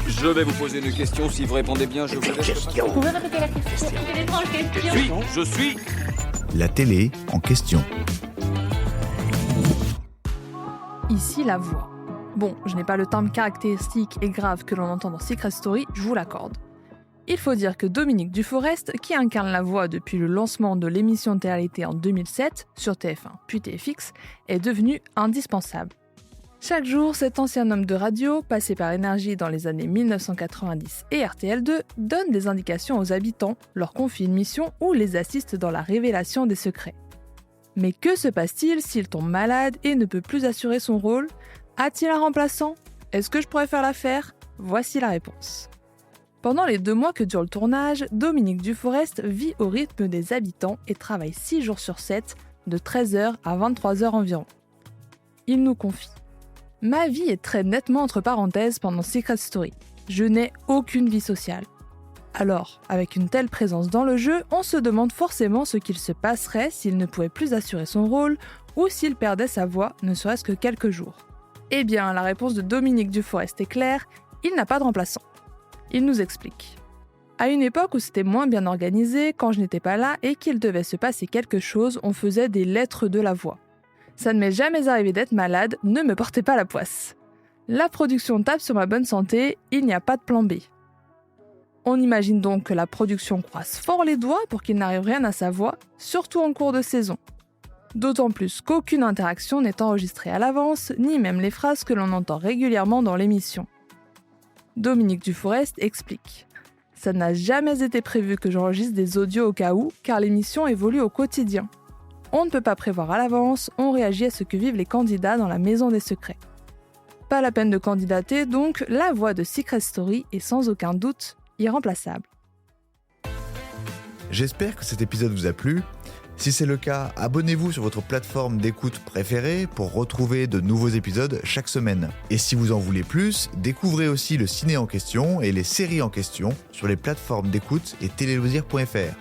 Je vais vous poser une question. Si vous répondez bien, je vous laisse. Vous pouvez répéter la question? C'est une étrange question. Je suis. La télé en question. Ici, la voix. Bon, je n'ai pas le timbre caractéristique et grave que l'on entend dans Secret Story, je vous l'accorde. Il faut dire que Dominique Duforest, qui incarne la voix depuis le lancement de l'émission de télé-réalité en 2007, sur TF1 puis TFX, est devenu indispensable. Chaque jour, cet ancien homme de radio, passé par Énergie dans les années 1990 et RTL2, donne des indications aux habitants, leur confie une mission ou les assiste dans la révélation des secrets. Mais que se passe-t-il s'il tombe malade et ne peut plus assurer son rôle? A-t-il un remplaçant? Est-ce que je pourrais faire l'affaire? Voici la réponse. Pendant les 2 mois que dure le tournage, Dominique Duforest vit au rythme des habitants et travaille 6 jours sur 7, de 13h à 23h environ. Il nous confie: « Ma vie est très nettement entre parenthèses pendant Secret Story. Je n'ai aucune vie sociale. » Alors, avec une telle présence dans le jeu, on se demande forcément ce qu'il se passerait s'il ne pouvait plus assurer son rôle ou s'il perdait sa voix, ne serait-ce que quelques jours. Eh bien, la réponse de Dominique Duforest est claire, il n'a pas de remplaçant. Il nous explique. À une époque où c'était moins bien organisé, quand je n'étais pas là et qu'il devait se passer quelque chose, on faisait des lettres de la voix. Ça ne m'est jamais arrivé d'être malade, ne me portez pas la poisse. La production tape sur ma bonne santé, il n'y a pas de plan B. On imagine donc que la production croise fort les doigts pour qu'il n'arrive rien à sa voix, surtout en cours de saison. D'autant plus qu'aucune interaction n'est enregistrée à l'avance, ni même les phrases que l'on entend régulièrement dans l'émission. Dominique Duforest explique. Ça n'a jamais été prévu que j'enregistre des audios au cas où, car l'émission évolue au quotidien. On ne peut pas prévoir à l'avance, on réagit à ce que vivent les candidats dans la maison des secrets. Pas la peine de candidater, donc la voix de Secret Story est sans aucun doute irremplaçable. J'espère que cet épisode vous a plu. Si c'est le cas, abonnez-vous sur votre plateforme d'écoute préférée pour retrouver de nouveaux épisodes chaque semaine. Et si vous en voulez plus, découvrez aussi le ciné en question et les séries en question sur les plateformes d'écoute et téléloisirs.fr.